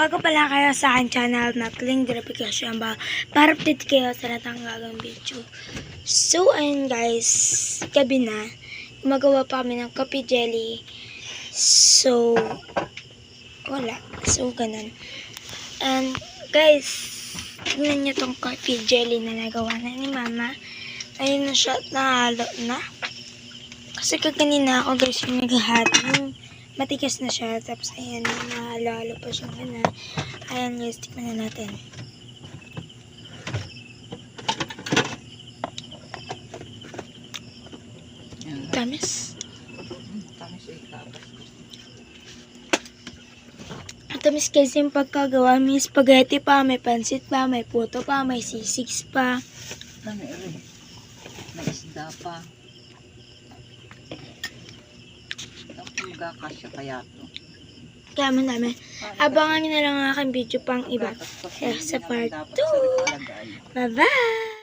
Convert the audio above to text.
bago pala kayo sa akin channel, na-link notification ba para update kayo sa lahat ng gagawing video. So, ayun guys, gabi na. Gumagawa pa kami ng coffee jelly. So, wala. So, ganun. And, guys, tignan nyo tong coffee jelly na nagawa na ni Mama. Ayun na siya, nahalo na. Kasi kaganina ako guys yung naghahati. Matigas na siya. Tapos ayan, nahalo-halo pa siyang gana. Ayan guys, tikman na natin. Tamis. Tamis guys yung pagkagawa. May spaghetti pa, may pansit pa, may puto pa, may sisigs pa. May isda pa. Magkakasya kaya to. Kaya dami. Abangan nyo na lang ang aking video pang iba. Sa part 2. Bye-bye!